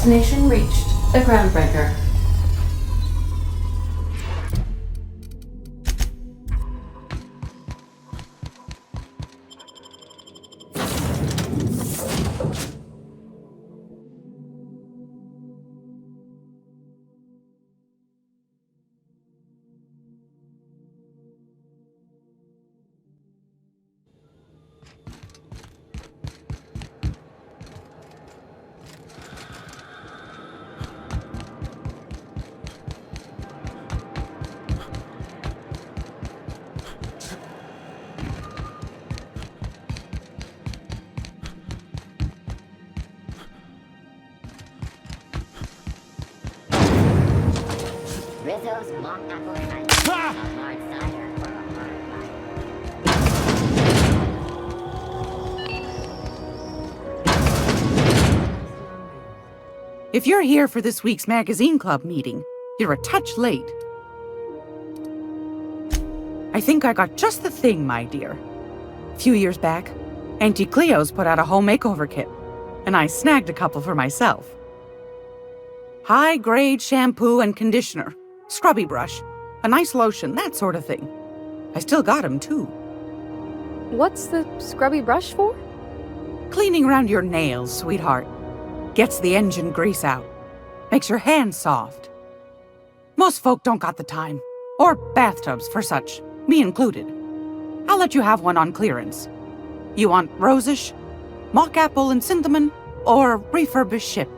Destination reached. The groundbreaker. Rizzo's mock apple cider, a hard cider for a hard life. If you're here for this week's magazine club meeting, you're a touch late. I think I got just the thing, my dear. A few years back, Auntie Cleo's put out a home makeover kit, and I snagged a couple for myself. High-grade shampoo and conditioner, scrubby brush, a nice lotion, that sort of thing. I still got 'em, too. What's the scrubby brush for? Cleaning around your nails, sweetheart. Gets the engine grease out. Makes your hands soft. Most folk don't got the time. Or bathtubs for such, me included. I'll let you have one on clearance. You want rosish, mock apple and cinnamon, or refurbished ship?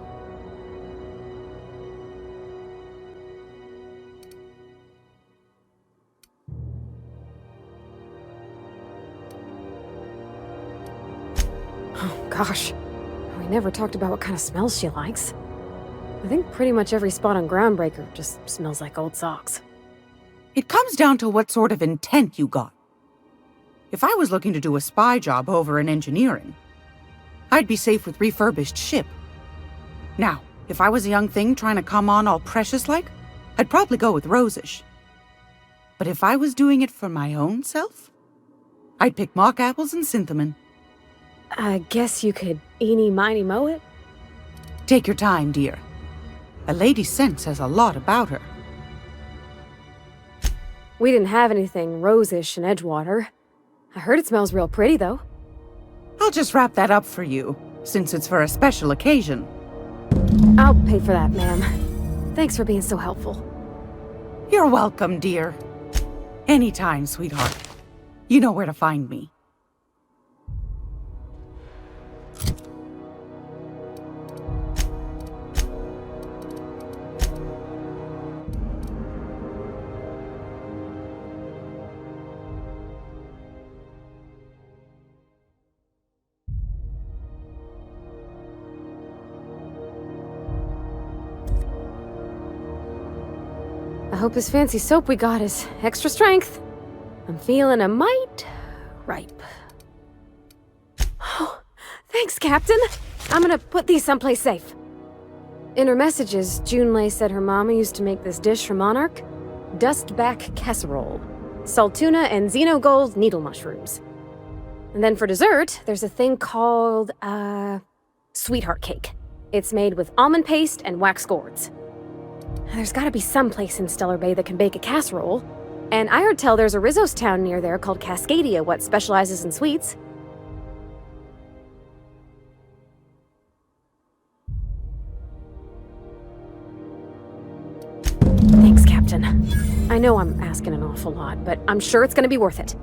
Oh, gosh. We never talked about what kind of smells she likes. I think pretty much every spot on Groundbreaker just smells like old socks. It comes down to what sort of intent you got. If I was looking to do a spy job over in engineering, I'd be safe with refurbished ship. Now, if I was a young thing trying to come on all precious-like, I'd probably go with rosish. But if I was doing it for my own self, I'd pick mock apples and cinnamon. I guess you could eeny-miny-moe it? Take your time, dear. A lady's scent says a lot about her. We didn't have anything rosish in Edgewater. I heard it smells real pretty, though. I'll just wrap that up for you, since it's for a special occasion. I'll pay for that, ma'am. Thanks for being so helpful. You're welcome, dear. Anytime, sweetheart. You know where to find me. I hope this fancy soap we got is extra strength. I'm feeling a mite ripe. Oh, thanks, Captain. I'm gonna put these someplace safe. In her messages, Junlei said her mama used to make this dish for Monarch. Dustback casserole. Salt tuna and xenogold needle mushrooms. And then for dessert, there's a thing called, sweetheart cake. It's made with almond paste and wax gourds. There's gotta be some place in Stellar Bay that can bake a casserole. And I heard tell there's a Rizzo's town near there called Cascadia what specializes in sweets. Thanks, Captain. I know I'm asking an awful lot, but I'm sure it's gonna be worth it.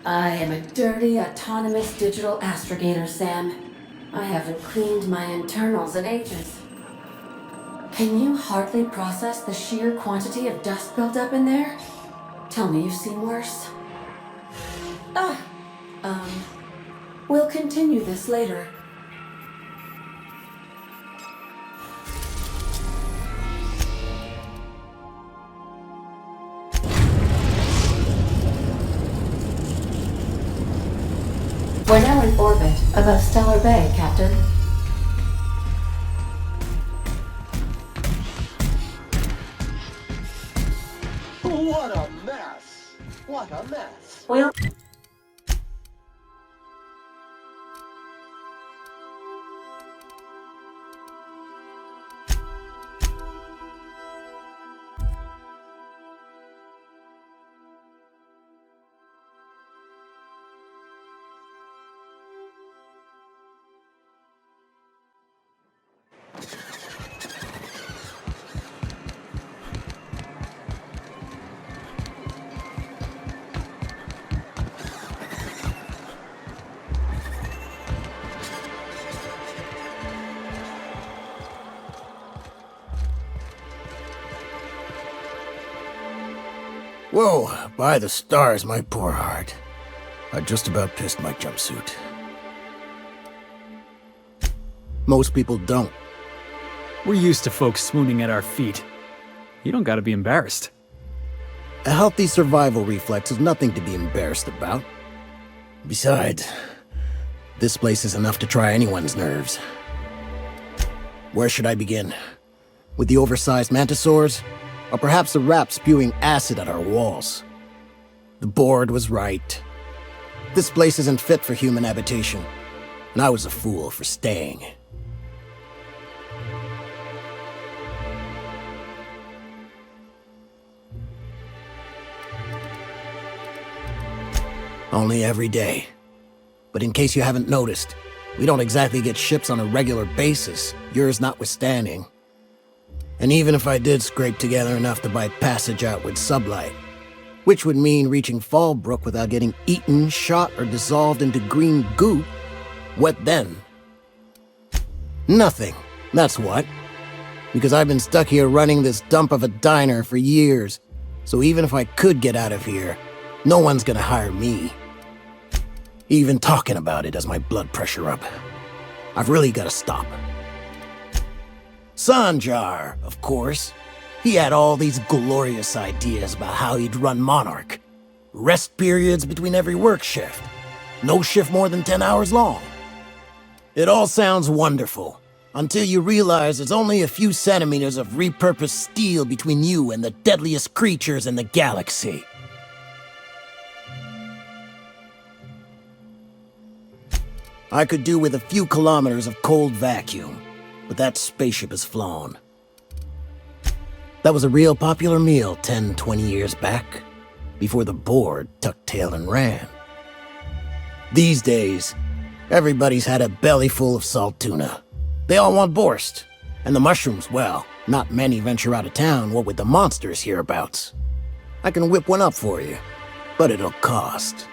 I am a dirty, autonomous digital astrogator, Sam. I haven't cleaned my internals in ages. Can you hardly process the sheer quantity of dust built up in there? Tell me you've seen worse. We'll continue this later. Above Stellar Bay, Captain. What a mess! What a mess! Well, Whoa, by the stars, my poor heart. I just about pissed my jumpsuit. Most people don't. We're used to folks swooning at our feet. You don't gotta be embarrassed. A healthy survival reflex is nothing to be embarrassed about. Besides, this place is enough to try anyone's nerves. Where should I begin? With the oversized mantisaurs? Or perhaps the rat spewing acid at our walls? The board was right. This place isn't fit for human habitation, and I was a fool for staying. Only every day. But in case you haven't noticed, we don't exactly get ships on a regular basis, yours notwithstanding. And even if I did scrape together enough to buy passage out with sublight, which would mean reaching Fallbrook without getting eaten, shot, or dissolved into green goop, what then? Nothing, that's what. Because I've been stuck here running this dump of a diner for years, so even if I could get out of here, no one's gonna hire me. Even talking about it has my blood pressure up. I've really gotta stop. Sanjar, of course. He had all these glorious ideas about how he'd run Monarch. Rest periods between every work shift. No shift more than 10 hours long. It all sounds wonderful, until you realize there's only a few centimeters of repurposed steel between you and the deadliest creatures in the galaxy. I could do with a few kilometers of cold vacuum, but that spaceship has flown. That was a real popular meal 10, 20 years back, before the board tucked tail and ran. These days, everybody's had a belly full of salt tuna. They all want borscht, and the mushrooms, well, not many venture out of town, what with the monsters hereabouts. I can whip one up for you, but it'll cost.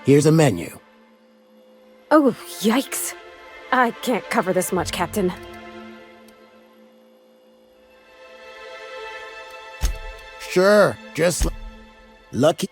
Here's a menu. Oh, yikes. I can't cover this much, Captain. Sure, just lucky.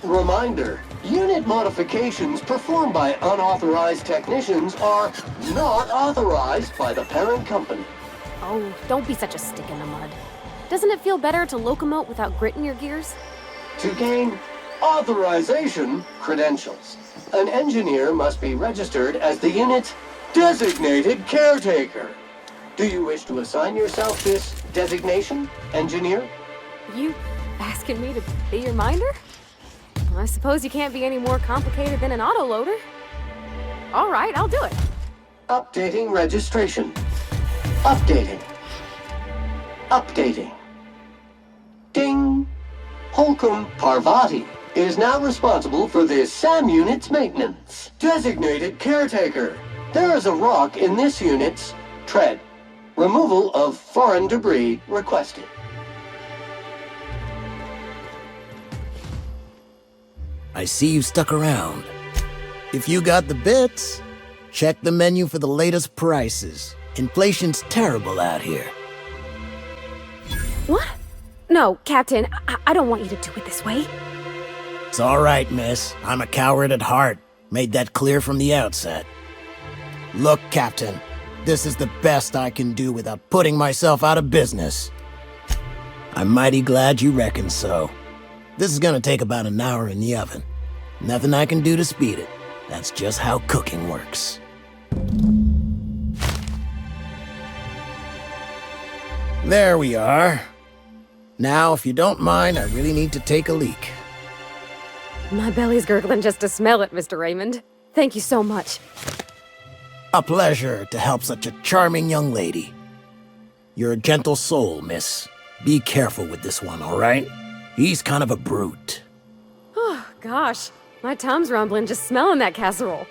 Reminder, unit modifications performed by unauthorized technicians are not authorized by the parent company. Oh, don't be such a stick in the mud. Doesn't it feel better to locomote without grit in your gears? To gain authorization credentials, an engineer must be registered as the unit's designated caretaker. Do you wish to assign yourself this designation, engineer? You asking me to be your minder? I suppose you can't be any more complicated than an autoloader. All right, I'll do it. Updating registration. Updating. Updating. Ding. Holcomb Parvati is now responsible for the SAM unit's maintenance. Designated caretaker. There is a rock in this unit's tread. Removal of foreign debris requested. I see you stuck around. If you got the bits, check the menu for the latest prices. Inflation's terrible out here. What? No, Captain, I don't want you to do it this way. It's all right, miss. I'm a coward at heart. Made that clear from the outset. Look, Captain, this is the best I can do without putting myself out of business. I'm mighty glad you reckon so. This is gonna take about an hour in the oven. Nothing I can do to speed it. That's just how cooking works. There we are. Now, if you don't mind, I really need to take a leak. My belly's gurgling just to smell it, Mr. Raymond. Thank you so much. A pleasure to help such a charming young lady. You're a gentle soul, miss. Be careful with this one, all right? He's kind of a brute. Oh, gosh. My tum's rumbling just smelling that casserole.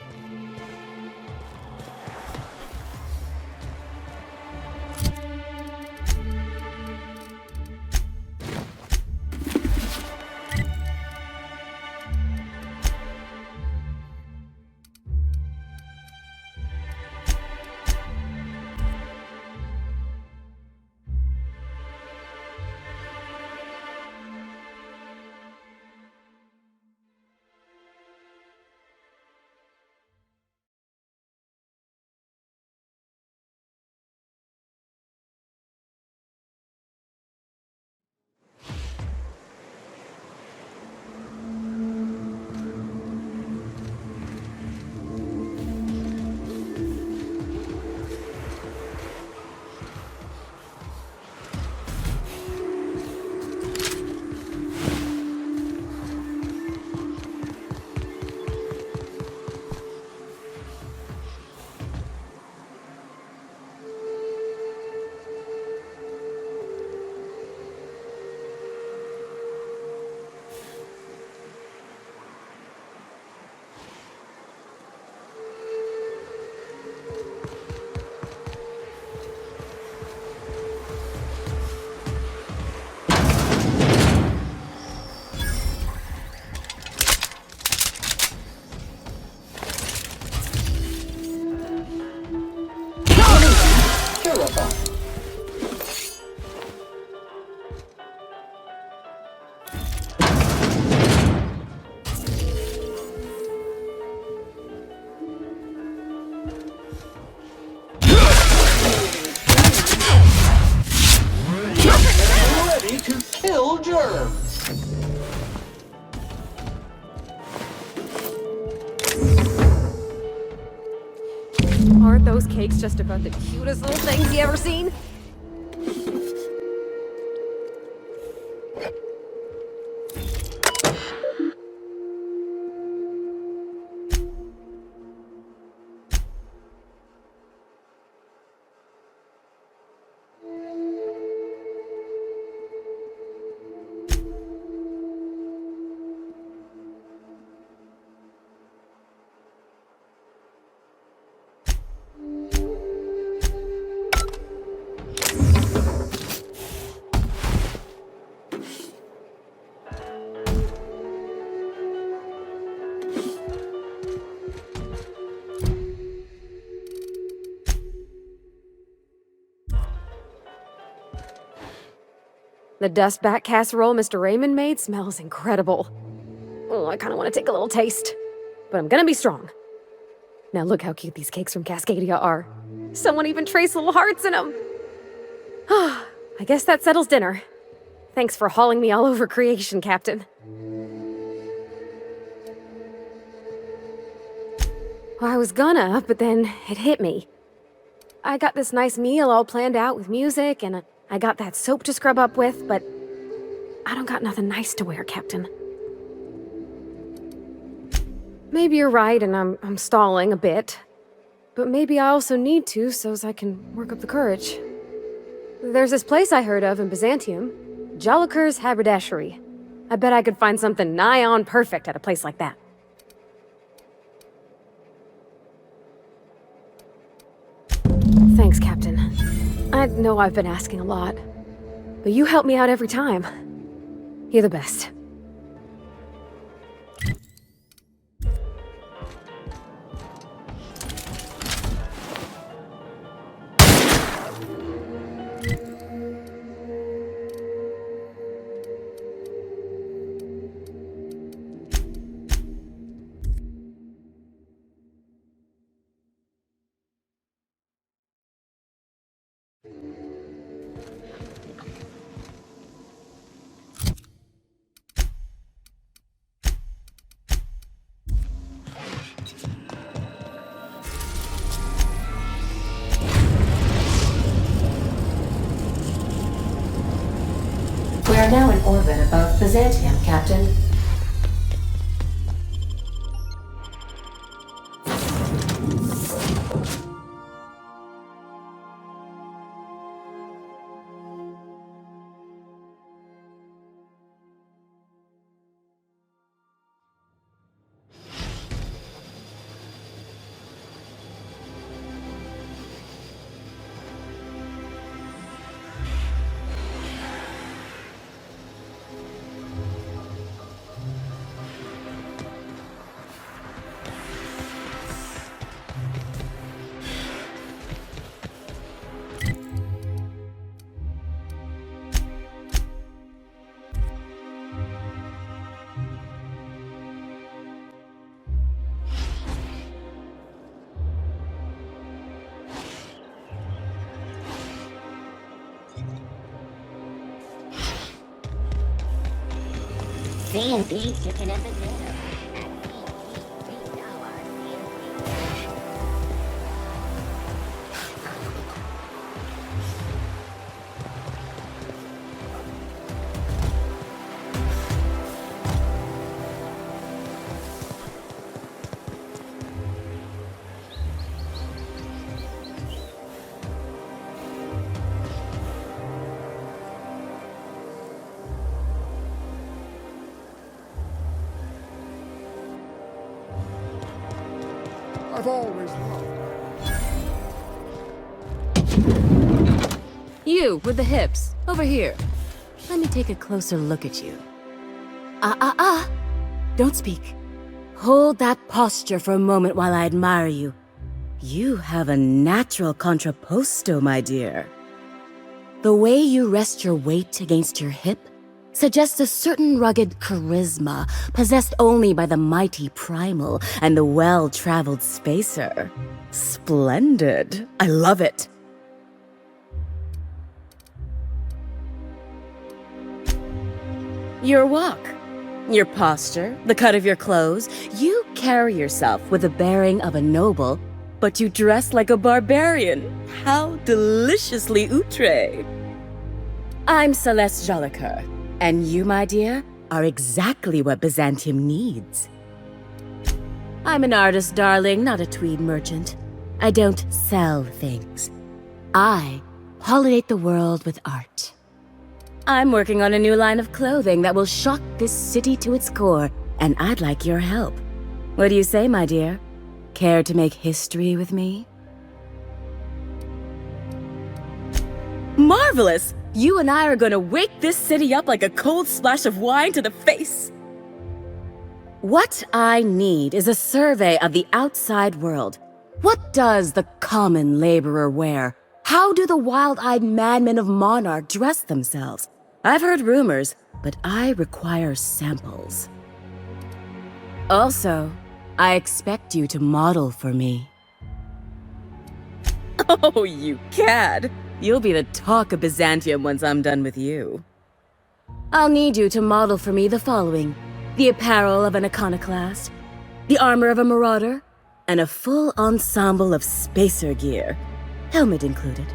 Ready to kill germs. Aren't those cakes just about the cutest little things you ever seen? The dustback casserole Mr. Raymond made smells incredible. Oh, I kind of want to take a little taste. But I'm gonna be strong. Now look how cute these cakes from Cascadia are. Someone even traced little hearts in them. I guess that settles dinner. Thanks for hauling me all over creation, Captain. Well, I was gonna, but then it hit me. I got this nice meal all planned out with music, and I got that soap to scrub up with, but I don't got nothing nice to wear, Captain. Maybe you're right, and I'm stalling a bit. But maybe I also need to so's I can work up the courage. There's this place I heard of in Byzantium, Joliker's Haberdashery. I bet I could find something nigh on perfect at a place like that. Thanks, Captain. I know I've been asking a lot, but you help me out every time. You're the best. We are now in orbit above Byzantium, Captain. C&B chicken and potato. I've always loved. You, with the hips. Over here. Let me take a closer look at you. Don't speak. Hold that posture for a moment while I admire you. You have a natural contrapposto, my dear. The way you rest your weight against your hip suggests a certain rugged charisma possessed only by the mighty primal and the well-traveled spacer. Splendid. I love it. Your walk, your posture, the cut of your clothes, you carry yourself with the bearing of a noble, but you dress like a barbarian. How deliciously outre. I'm Celeste Joliker, and you, my dear, are exactly what Byzantium needs. I'm an artist, darling, not a tweed merchant. I don't sell things. I pollinate the world with art. I'm working on a new line of clothing that will shock this city to its core, and I'd like your help. What do you say, my dear? Care to make history with me? Marvelous! You and I are gonna wake this city up like a cold splash of wine to the face. What I need is a survey of the outside world. What does the common laborer wear? How do the wild-eyed madmen of Monarch dress themselves? I've heard rumors, but I require samples. Also, I expect you to model for me. Oh, you cad! You'll be the talk of Byzantium once I'm done with you. I'll need you to model for me the following: the apparel of an iconoclast, the armor of a marauder, and a full ensemble of spacer gear, helmet included.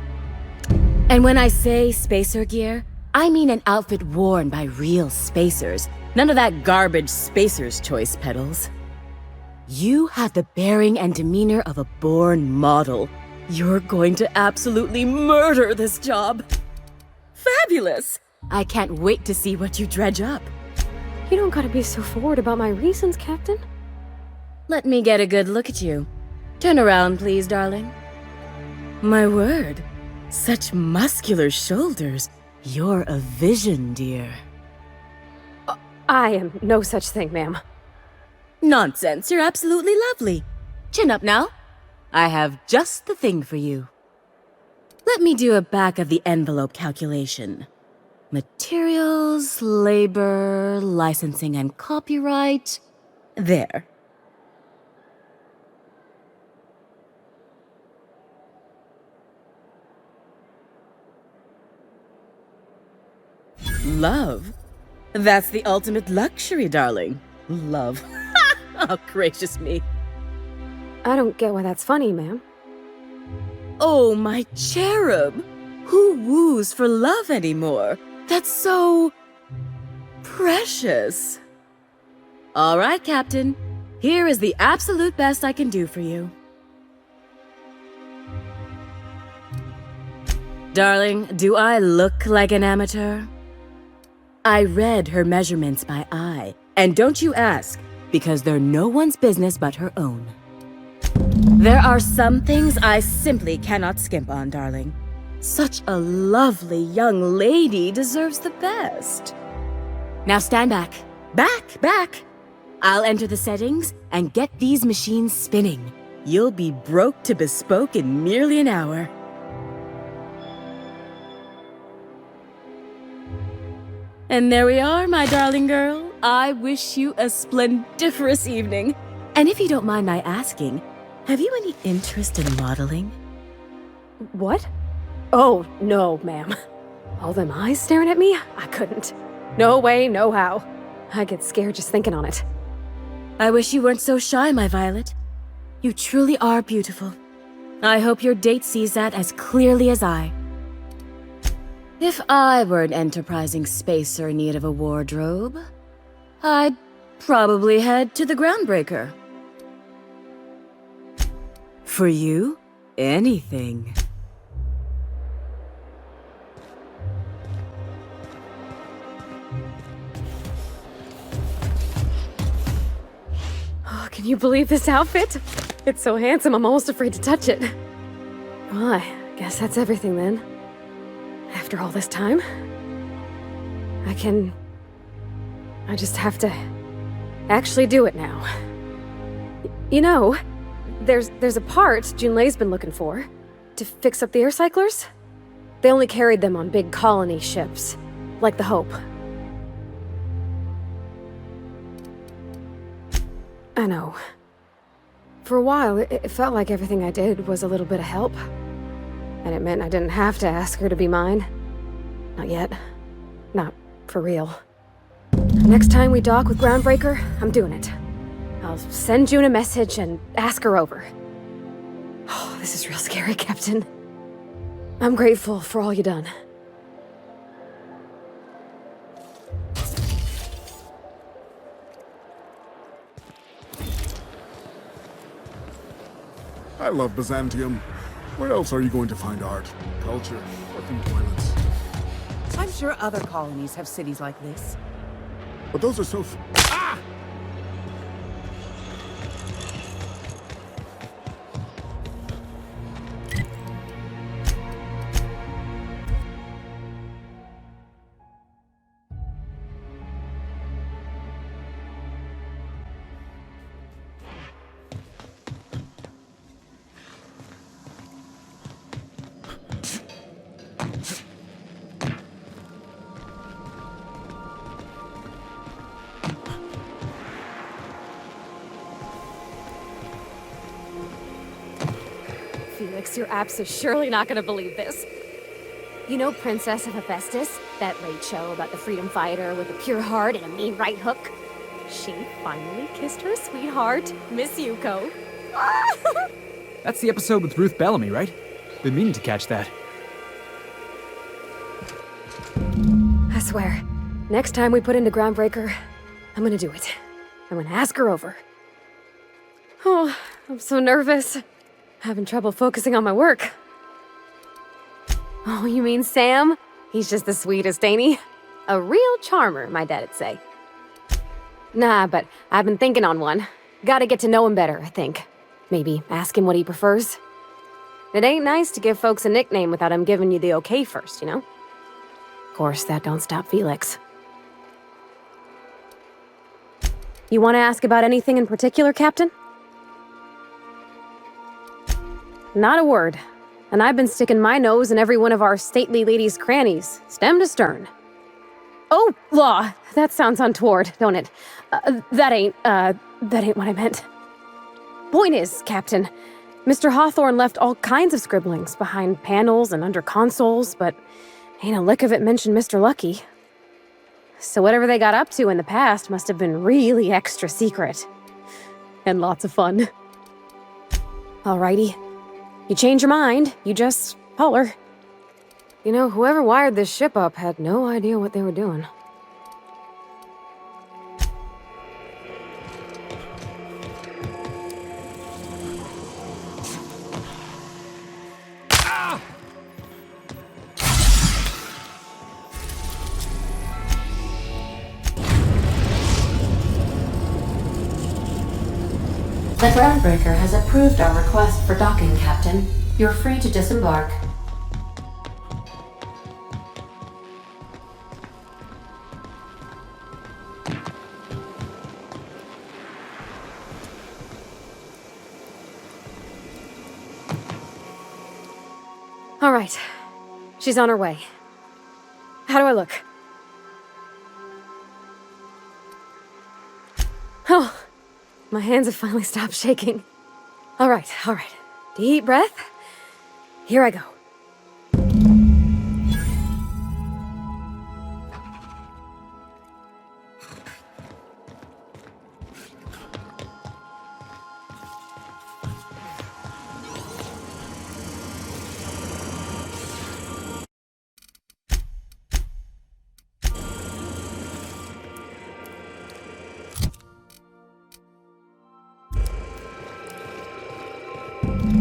And when I say spacer gear, I mean an outfit worn by real spacers, none of that garbage spacer's choice pedals. You have the bearing and demeanor of a born model. You're going to absolutely murder this job. Fabulous! I can't wait to see what you dredge up. You don't gotta be so forward about my reasons, Captain. Let me get a good look at you. Turn around, please, darling. My word, such muscular shoulders. You're a vision, dear. I am no such thing, ma'am. Nonsense, you're absolutely lovely. Chin up now. I have just the thing for you. Let me do a back-of-the-envelope calculation. Materials, labor, licensing and copyright. There. Love? That's the ultimate luxury, darling. Love. Oh, gracious me. I don't get why that's funny, ma'am. Oh, my cherub. Who woos for love anymore? That's so... precious. All right, Captain. Here is the absolute best I can do for you. Darling, do I look like an amateur? I read her measurements by eye. And don't you ask, because they're no one's business but her own. There are some things I simply cannot skimp on, darling. Such a lovely young lady deserves the best. Now stand back. Back! I'll enter the settings and get these machines spinning. You'll be broke to bespoke in merely an hour. And there we are, my darling girl. I wish you a splendiferous evening. And if you don't mind my asking, have you any interest in modeling? What? Oh, no, ma'am. All them eyes staring at me? I couldn't. No way, no how. I get scared just thinking on it. I wish you weren't so shy, my Violet. You truly are beautiful. I hope your date sees that as clearly as I. If I were an enterprising spacer in need of a wardrobe, I'd probably head to the Groundbreaker. For you, anything. Oh, can you believe this outfit? It's so handsome, I'm almost afraid to touch it. Well, I guess that's everything then. After all this time, I just have to actually do it now. You know, there's a part Junlei's been looking for to fix up the air cyclers. They only carried them on big colony ships, like the Hope. I know. For a while, it felt like everything I did was a little bit of help. And it meant I didn't have to ask her to be mine. Not yet. Not for real. Next time we dock with Groundbreaker, I'm doing it. I'll send June a message and ask her over. Oh, this is real scary, Captain. I'm grateful for all you done. I love Byzantium. Where else are you going to find art, culture, working toilets? I'm sure other colonies have cities like this. But those are so Ah! Felix, your apps are surely not gonna believe this. You know Princess of Hephaestus? That late show about the freedom fighter with a pure heart and a mean right hook? She finally kissed her sweetheart, Miss Yuko. That's the episode with Ruth Bellamy, right? Been meaning to catch that. I swear, next time we put into Groundbreaker, I'm gonna do it. I'm gonna ask her over. Oh, I'm so nervous. Having trouble focusing on my work. Oh, you mean Sam? He's just the sweetest, ain't he? A real charmer, my dad'd say. Nah, but I've been thinking on one. Gotta get to know him better, I think. Maybe ask him what he prefers. It ain't nice to give folks a nickname without him giving you the okay first, you know? Of course, that don't stop Felix. You want to ask about anything in particular, Captain? Not a word. And I've been sticking my nose in every one of our stately ladies' crannies, stem to stern. Oh, law! That sounds untoward, don't it? That ain't what I meant. Point is, Captain, Mr. Hawthorne left all kinds of scribblings behind panels and under consoles, but ain't a lick of it mentioned Mr. Lucky. So whatever they got up to in the past must have been really extra secret. And lots of fun. Alrighty. You change your mind, you just holler. You know, whoever wired this ship up had no idea what they were doing. The groundbreaker has approved our request for docking, Captain. You're free to disembark. All right. She's on her way. How do I look? Oh, my hands have finally stopped shaking. All right. Deep breath. Here I go.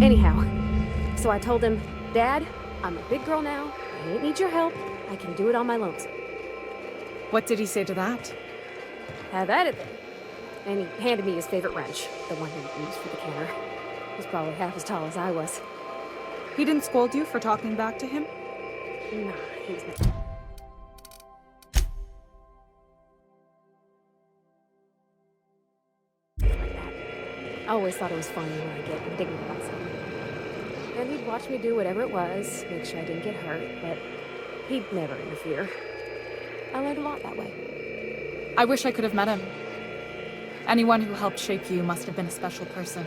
Anyhow, so I told him, Dad, I'm a big girl now. I don't need your help. I can do it on my lonesome. What did he say to that? Have at it then. And he handed me his favorite wrench, the one he used for the canner. He's probably half as tall as I was. He didn't scold you for talking back to him? Nah, he's not. I always thought it was funny when I get indignant about something. And he'd watch me do whatever it was, make sure I didn't get hurt, but he'd never interfere. I learned a lot that way. I wish I could have met him. Anyone who helped shape you must have been a special person.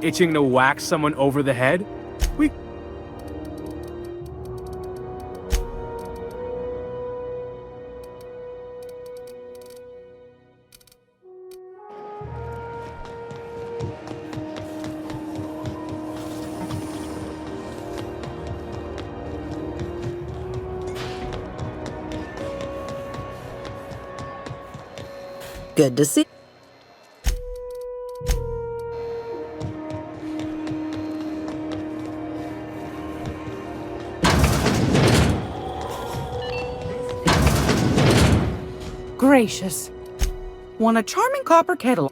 Itching to whack someone over the head? We... Good to see. Gracious. Won a charming copper kettle.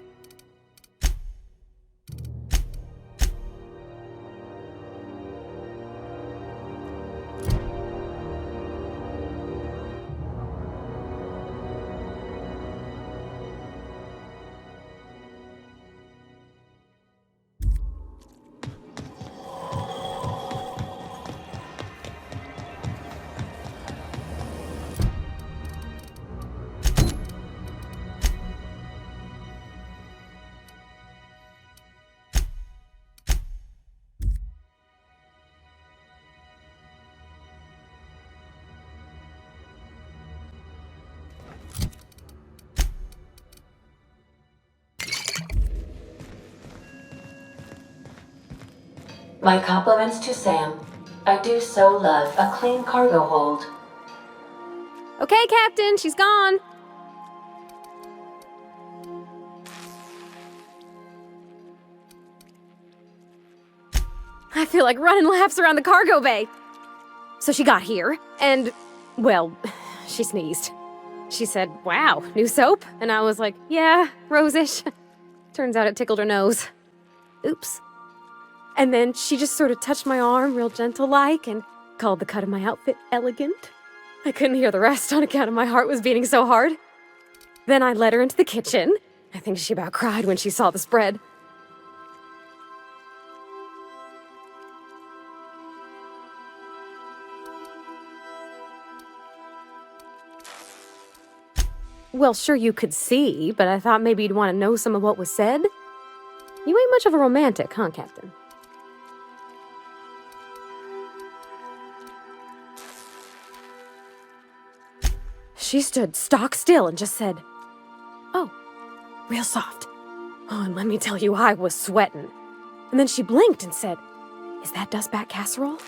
My compliments to Sam. I do so love a clean cargo hold. Okay, Captain, she's gone. I feel like running laps around the cargo bay. So she got here, and, well, she sneezed. She said, "Wow, new soap?" And I was like, "Yeah, rosish." Turns out it tickled her nose. Oops. And then she just sort of touched my arm real gentle-like and called the cut of my outfit elegant. I couldn't hear the rest on account of my heart was beating so hard. Then I led her into the kitchen. I think she about cried when she saw the spread. Well, sure you could see, but I thought maybe you'd want to know some of what was said. You ain't much of a romantic, huh, Captain? She stood stock still and just said, "Oh," real soft. Oh, and let me tell you, I was sweating. And then she blinked and said, "Is that dustback casserole?"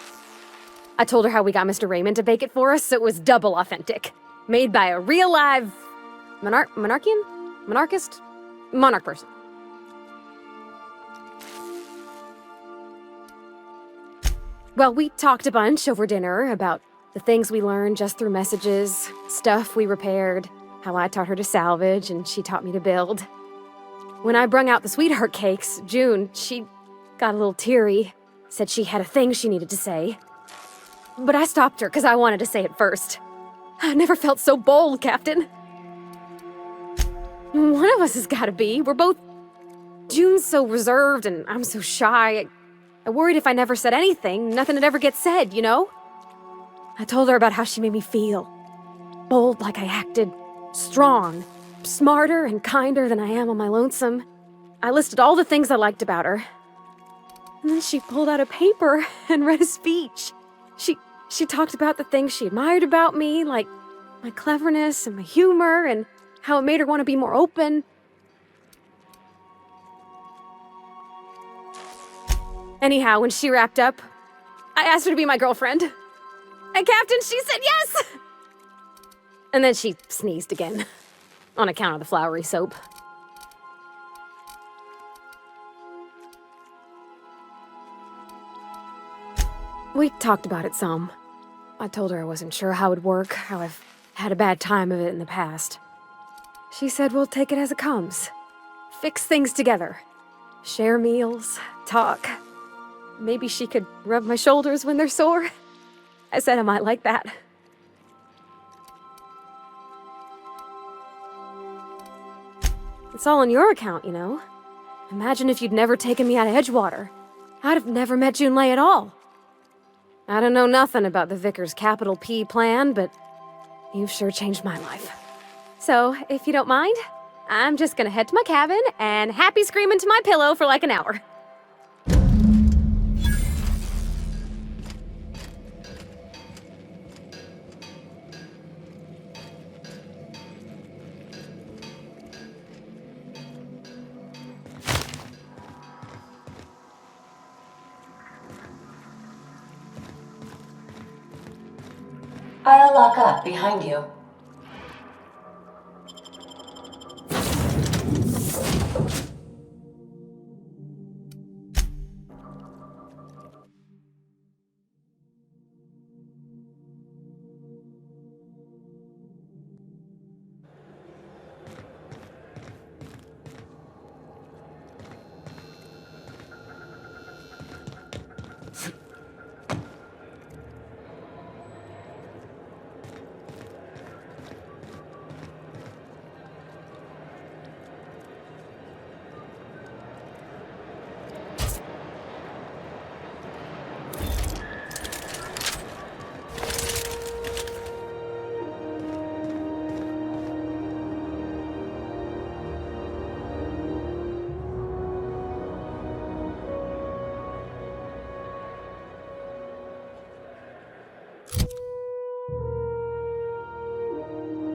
I told her how we got Mr. Raymond to bake it for us, so it was double authentic. Made by a real live monarch person. Well, we talked a bunch over dinner about the things we learned just through messages, stuff we repaired, how I taught her to salvage and she taught me to build. When I brung out the sweetheart cakes, June, she got a little teary, said she had a thing she needed to say. But I stopped her because I wanted to say it first. I never felt so bold, Captain. One of us has got to be. We're both... June's so reserved and I'm so shy. I worried if I never said anything, nothing would ever get said, you know? I told her about how she made me feel. Bold like I acted, strong, smarter and kinder than I am on my lonesome. I listed all the things I liked about her. And then she pulled out a paper and read a speech. She talked about the things she admired about me, like my cleverness and my humor, and how it made her want to be more open. Anyhow, when she wrapped up, I asked her to be my girlfriend. And Captain, she said yes! And then she sneezed again, on account of the flowery soap. We talked about it some. I told her I wasn't sure how it'd work, how I've had a bad time of it in the past. She said we'll take it as it comes. Fix things together. Share meals, talk. Maybe she could rub my shoulders when they're sore. I said I might like that. It's all on your account, you know. Imagine if you'd never taken me out of Edgewater. I'd have never met Junlei at all. I don't know nothing about the Vicar's capital P plan, but you've sure changed my life. So, if you don't mind, I'm just gonna head to my cabin and happy scream into my pillow for like an hour. I'll lock up behind you.